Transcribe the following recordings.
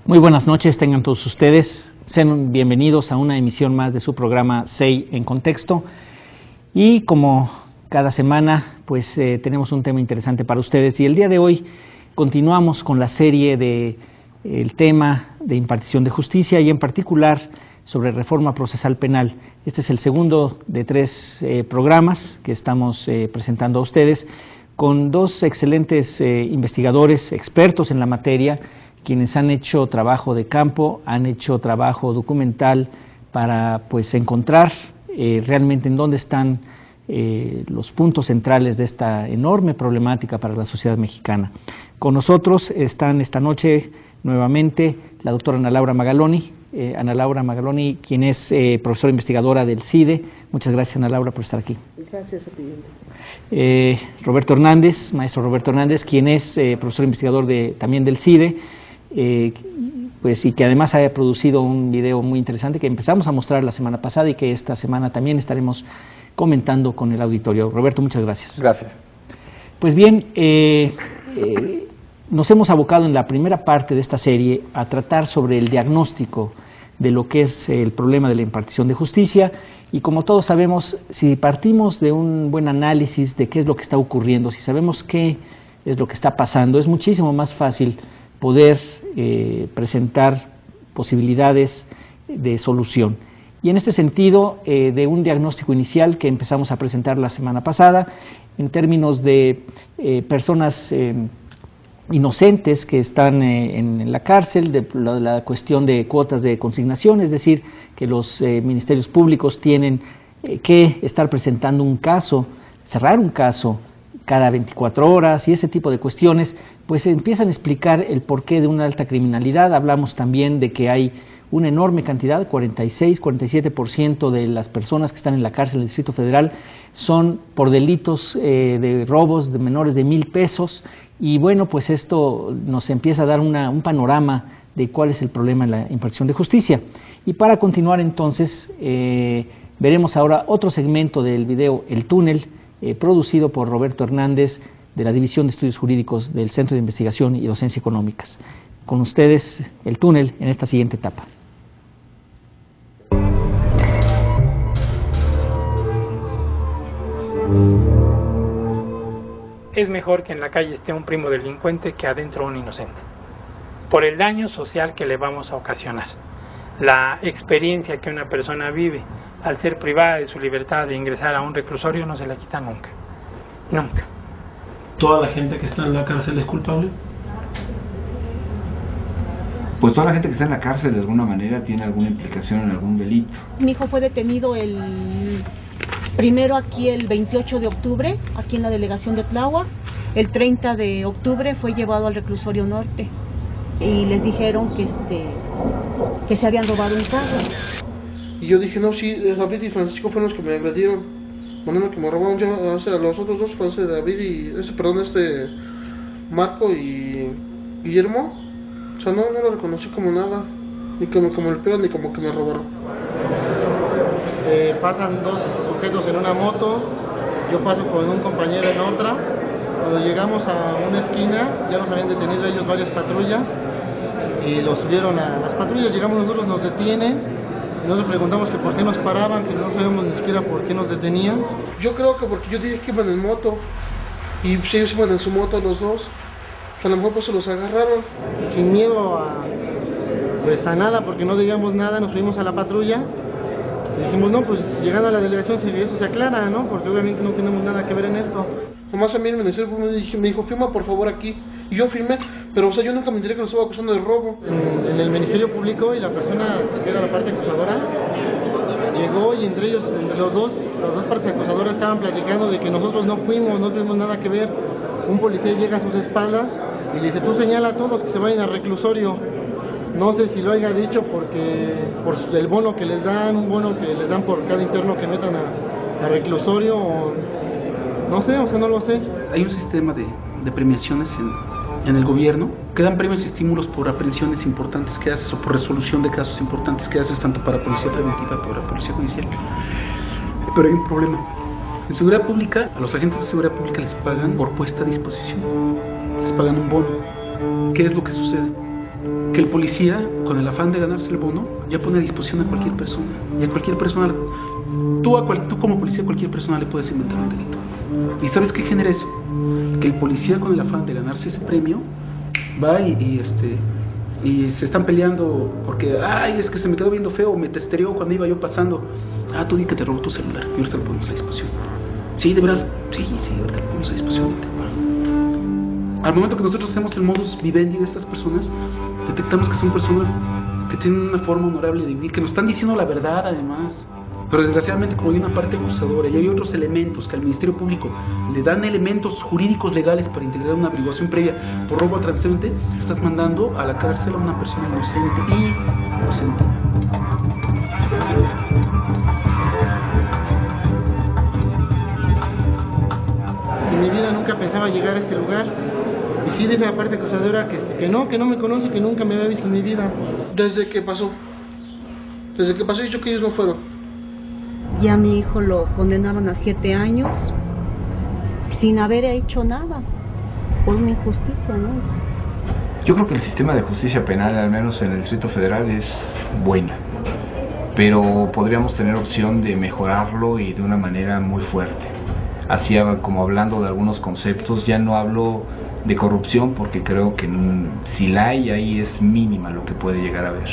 Muy buenas noches, tengan todos ustedes. Sean bienvenidos a una emisión más de su programa CEI en Contexto. Y como cada semana, pues tenemos un tema interesante para ustedes. Y el día de hoy continuamos con la serie de el tema de impartición de justicia y en particular sobre reforma procesal penal. Este es el segundo de tres programas que estamos presentando a ustedes con dos excelentes investigadores, expertos en la materia, quienes han hecho trabajo de campo, han hecho trabajo documental para pues encontrar realmente en dónde están los puntos centrales de esta enorme problemática para la sociedad mexicana. Con nosotros están esta noche nuevamente la doctora Ana Laura Magaloni. Ana Laura Magaloni, quien es profesora investigadora del CIDE. Muchas gracias, Ana Laura, por estar aquí. Gracias a ti. Roberto Hernández, maestro Roberto Hernández, quien es profesor investigador también del CIDE, pues y que además ha producido un video muy interesante que empezamos a mostrar la semana pasada y que esta semana también estaremos comentando con el auditorio. Roberto, muchas gracias. Gracias. Pues bien, nos hemos abocado en la primera parte de esta serie a tratar sobre el diagnóstico de lo que es el problema de la impartición de justicia, y como todos sabemos, si partimos de un buen análisis de qué es lo que está ocurriendo, si sabemos qué es lo que está pasando, es muchísimo más fácil poder presentar posibilidades de solución. Y en este sentido, de un diagnóstico inicial que empezamos a presentar la semana pasada, en términos de personas inocentes que están en la cárcel, de la cuestión de cuotas de consignación, es decir, que los ministerios públicos tienen que estar presentando un caso, cerrar un caso cada 24 horas y ese tipo de cuestiones, pues empiezan a explicar el porqué de una alta criminalidad. Hablamos también de que hay una enorme cantidad, 46-47% de las personas que están en la cárcel del Distrito Federal son por delitos de robos de menores de 1,000 pesos, y bueno, pues esto nos empieza a dar un panorama de cuál es el problema en la impartición de justicia. Y para continuar entonces, veremos ahora otro segmento del video El Túnel, producido por Roberto Hernández, de la División de Estudios Jurídicos del Centro de Investigación y Docencia Económicas. Con ustedes, El Túnel, en esta siguiente etapa. Es mejor que en la calle esté un primo delincuente que adentro un inocente, por el daño social que le vamos a ocasionar. La experiencia que una persona vive al ser privada de su libertad de ingresar a un reclusorio no se la quita nunca, nunca. ¿Toda la gente que está en la cárcel es culpable? Pues toda la gente que está en la cárcel de alguna manera tiene alguna implicación en algún delito. Mi hijo fue detenido primero aquí el 28 de octubre, aquí en la delegación de Tláhuac. El 30 de octubre fue llevado al reclusorio norte y les dijeron que se habían robado un carro. Y yo dije, no, sí, David y Francisco fueron los que me agredieron. Bueno, que me robaron ya, o sea, los otros dos fue David y Marco y Guillermo. O sea, no lo reconocí como nada, ni como el peor, ni como que me robaron. Pasan dos sujetos en una moto, yo paso con un compañero en otra. Cuando llegamos a una esquina, ya nos habían detenido ellos varias patrullas y los subieron a las patrullas. Llegamos nosotros, nos detienen. Nosotros preguntamos que por qué nos paraban, que no sabíamos ni siquiera por qué nos detenían. Yo creo que porque yo dije que iban en moto, y pues ellos iban en su moto los dos, a lo mejor pues se los agarraron. Sin miedo a nada, porque no digamos nada, nos subimos a la patrulla y dijimos, no, pues llegando a la delegación eso se aclara, ¿no? Porque obviamente no tenemos nada que ver en esto. Nomás a mí el ministerio me dijo, firma por favor aquí, y yo firmé, pero o sea, yo nunca me enteré que los estaba acusando de robo. En el Ministerio Público, y la persona que era la parte acusadora llegó, y entre ellos, entre las dos partes acusadoras estaban platicando de que nosotros no tuvimos nada que ver. Un policía llega a sus espaldas y le dice, tú señala a todos que se vayan al reclusorio. No sé si lo haya dicho por el bono que les dan, un bono que les dan por cada interno que metan a reclusorio, o no sé, o sea, no lo sé. Hay un sistema de premiaciones en el gobierno que dan premios y estímulos por aprehensiones importantes que haces o por resolución de casos importantes que haces, tanto para policía preventiva como para policía judicial. Pero hay un problema. En seguridad pública, a los agentes de seguridad pública les pagan por puesta a disposición, les pagan un bono. ¿Qué es lo que sucede? que el policía, con el afán de ganarse el bono, ya pone a disposición a cualquier persona. Y a cualquier persona, tú como policía, a cualquier persona le puedes inventar un delito. ¿Y sabes qué genera eso? Que el policía, con el afán de ganarse ese premio, va y se están peleando porque, ay, es que se me quedó viendo feo, me testereó cuando iba yo pasando. Tú di que te robó tu celular y ahorita lo ponemos a disposición. Sí, de verdad, sí, ahorita lo ponemos a disposición. Al momento que nosotros hacemos el modus vivendi de estas personas, detectamos que son personas que tienen una forma honorable de vivir, que nos están diciendo la verdad además. Pero desgraciadamente, como hay una parte acusadora y hay otros elementos que al Ministerio Público le dan elementos jurídicos legales para integrar una averiguación previa por robo a transeúnte, estás mandando a la cárcel a una persona inocente. En mi vida nunca pensaba llegar a este lugar. Y sí dice la parte acusadora que no me conoce, que nunca me había visto en mi vida. Desde que pasó he dicho que ellos no fueron. Ya a mi hijo lo condenaron a 7 años sin haber hecho nada, por una injusticia, ¿no? Yo creo que el sistema de justicia penal, al menos en el Distrito Federal, es buena, pero podríamos tener opción de mejorarlo y de una manera muy fuerte. Así como hablando de algunos conceptos, ya no hablo de corrupción porque creo que si la hay, ahí es mínima lo que puede llegar a haber.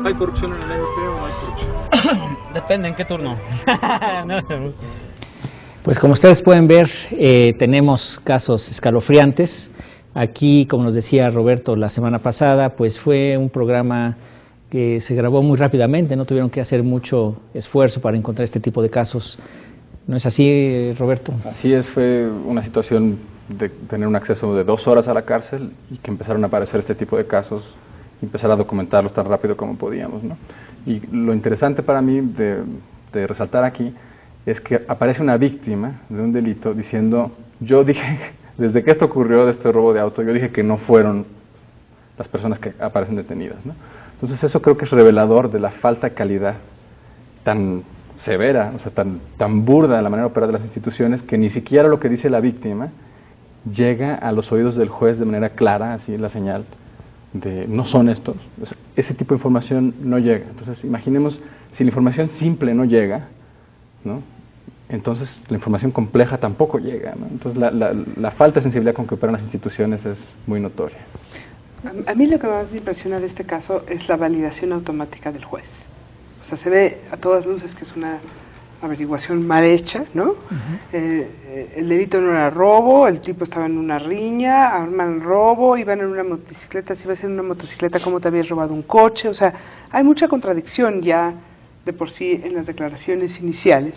¿Hay corrupción en el MC o no hay corrupción? Depende en qué turno. Pues como ustedes pueden ver, tenemos casos escalofriantes. Aquí, como nos decía Roberto la semana pasada, pues fue un programa que se grabó muy rápidamente, no tuvieron que hacer mucho esfuerzo para encontrar este tipo de casos. ¿No es así, Roberto? Así es, fue una situación de tener un acceso de 2 horas a la cárcel y que empezaron a aparecer este tipo de casos y empezar a documentarlos tan rápido como podíamos, ¿no? Y lo interesante para mí de resaltar aquí es que aparece una víctima de un delito diciendo, yo dije, desde que esto ocurrió, de este robo de auto, yo dije que no fueron las personas que aparecen detenidas, ¿no? Entonces eso creo que es revelador de la falta de calidad tan severa, o sea, tan burda de la manera de operar de las instituciones, que ni siquiera lo que dice la víctima llega a los oídos del juez de manera clara, así la señal de no son estos. O sea, ese tipo de información no llega. Entonces imaginemos, si la información simple no llega, ¿no?, entonces la información compleja tampoco llega, ¿no? Entonces la falta de sensibilidad con que operan las instituciones es muy notoria. A mí lo que más me impresiona de este caso es la validación automática del juez. O sea, se ve a todas luces que es una averiguación mal hecha, ¿no? El delito no era robo, el tipo estaba en una riña, arman robo, iban en una motocicleta, si ibas en una motocicleta, ¿cómo te habías robado un coche? O sea, hay mucha contradicción ya de por sí en las declaraciones iniciales.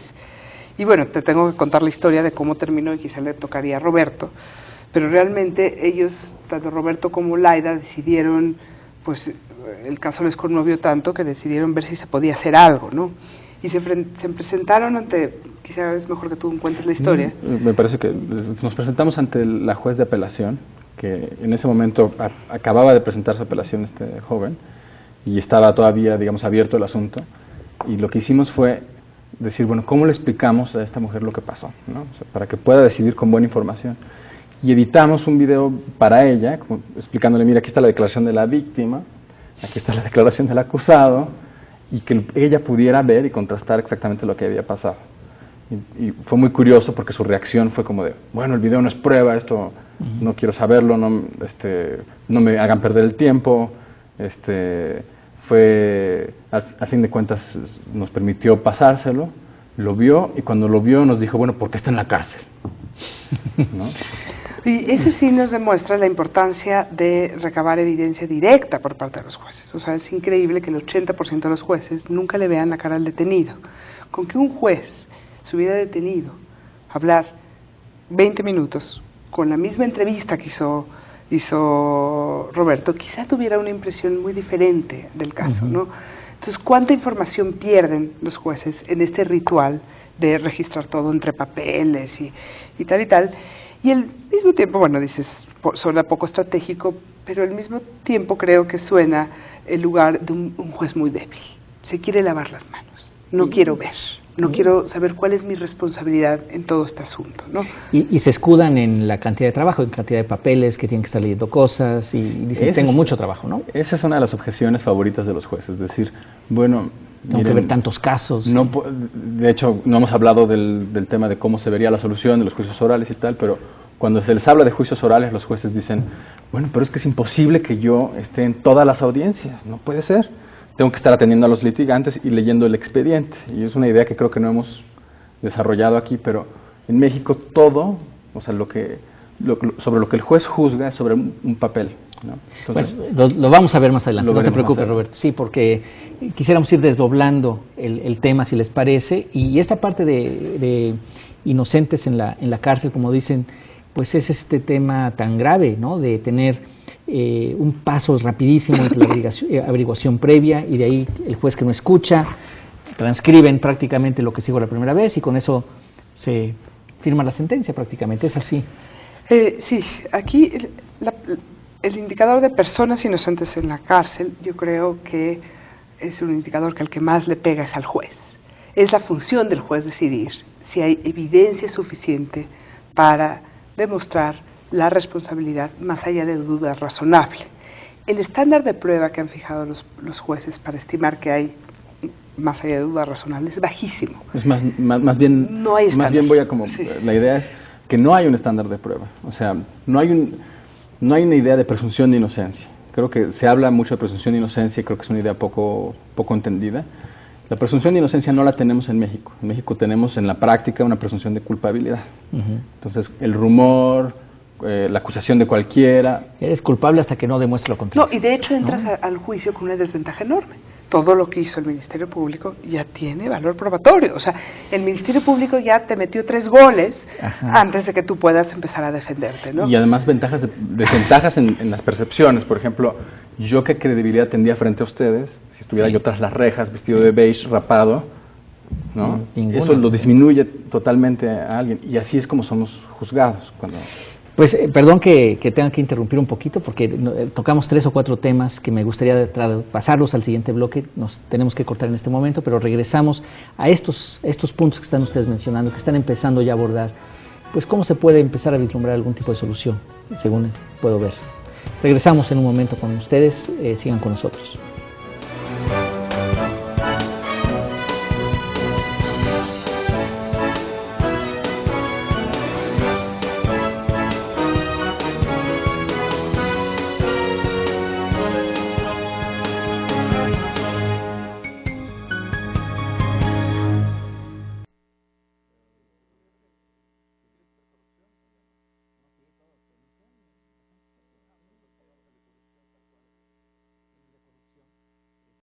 Y bueno, te tengo que contar la historia de cómo terminó y quizá le tocaría a Roberto. Pero realmente ellos, tanto Roberto como Laida, decidieron, pues el caso les conmovió tanto que decidieron ver si se podía hacer algo, ¿no? Y se presentaron ante, quizá es mejor que tú cuentes la historia. Me parece que nos presentamos ante la juez de apelación, que en ese momento acababa de presentar su apelación este joven, y estaba todavía, digamos, abierto el asunto, y lo que hicimos fue decir, bueno, ¿cómo le explicamos a esta mujer lo que pasó, ¿no? O sea, para que pueda decidir con buena información. Y editamos un video para ella, como explicándole, mira, aquí está la declaración de la víctima, aquí está la declaración del acusado, y que ella pudiera ver y contrastar exactamente lo que había pasado. Y fue muy curioso porque su reacción fue como de, bueno, el video no es prueba, esto no quiero saberlo, no me hagan perder el tiempo. Fue, a fin de cuentas, nos permitió pasárselo, lo vio, y cuando lo vio nos dijo, bueno, ¿por qué está en la cárcel? ¿No? Y eso sí nos demuestra la importancia de recabar evidencia directa por parte de los jueces. O sea, es increíble que el 80% de los jueces nunca le vean la cara al detenido. Con que un juez se hubiera detenido a hablar 20 minutos con la misma entrevista que hizo Roberto, quizá tuviera una impresión muy diferente del caso, ¿no? Entonces, ¿cuánta información pierden los jueces en este ritual de registrar todo entre papeles y tal y tal? Y al mismo tiempo, bueno, dices, suena poco estratégico, pero al mismo tiempo creo que suena el lugar de un juez muy débil. Se quiere lavar las manos, no quiero ver. No quiero saber cuál es mi responsabilidad en todo este asunto, ¿no? Y se escudan en la cantidad de trabajo, en cantidad de papeles, que tienen que estar leyendo cosas, y dicen, tengo mucho trabajo, ¿no? Esa es una de las objeciones favoritas de los jueces, es decir, bueno... Tengo que ver tantos casos. No, de hecho, no hemos hablado del tema de cómo se vería la solución de los juicios orales y tal, pero cuando se les habla de juicios orales, los jueces dicen, bueno, pero es que es imposible que yo esté en todas las audiencias, no puede ser. Tengo que estar atendiendo a los litigantes y leyendo el expediente. Y es una idea que creo que no hemos desarrollado aquí, pero en México todo, o sea, sobre lo que el juez juzga es sobre un papel, ¿no? Entonces, bueno, lo vamos a ver más adelante, no te preocupes, Roberto. Sí, porque quisiéramos ir desdoblando el tema, si les parece, y esta parte de inocentes en la cárcel, como dicen, pues es este tema tan grave, ¿no? De tener un paso rapidísimo entre la averiguación previa, y de ahí el juez que no escucha, transcriben prácticamente lo que se dijo la primera vez, y con eso se firma la sentencia prácticamente, ¿es así? Sí, aquí el indicador de personas inocentes en la cárcel, yo creo que es un indicador que al que más le pega es al juez. Es la función del juez decidir si hay evidencia suficiente para demostrar la responsabilidad más allá de duda razonable. El estándar de prueba que han fijado los jueces para estimar que hay más allá de duda razonable es bajísimo. Es más bien, no hay estándar. Más bien voy a como, sí. La idea es que no hay un estándar de prueba, o sea, no hay una idea de presunción de inocencia. Creo que se habla mucho de presunción de inocencia y creo que es una idea poco entendida. La presunción de inocencia no la tenemos en México. En México tenemos en la práctica una presunción de culpabilidad. Entonces, el rumor, la acusación de cualquiera... Eres culpable hasta que no demuestre lo contrario. No, y de hecho entras al juicio con una desventaja enorme. Todo lo que hizo el Ministerio Público ya tiene valor probatorio. O sea, el Ministerio Público ya te metió 3 goles antes de que tú puedas empezar a defenderte, ¿no? Y además desventajas en las percepciones. Por ejemplo, yo qué credibilidad tendría frente a ustedes si estuviera yo tras las rejas, vestido de beige, rapado, ¿no? Eso lo disminuye totalmente a alguien. Y así es como somos juzgados cuando... Pues perdón que tenga que interrumpir un poquito, porque tocamos 3 o 4 temas que me gustaría pasarlos al siguiente bloque. Nos tenemos que cortar en este momento, pero regresamos a estos puntos que están ustedes mencionando, que están empezando ya a abordar. Pues cómo se puede empezar a vislumbrar algún tipo de solución, según puedo ver. Regresamos en un momento con ustedes, sigan con nosotros.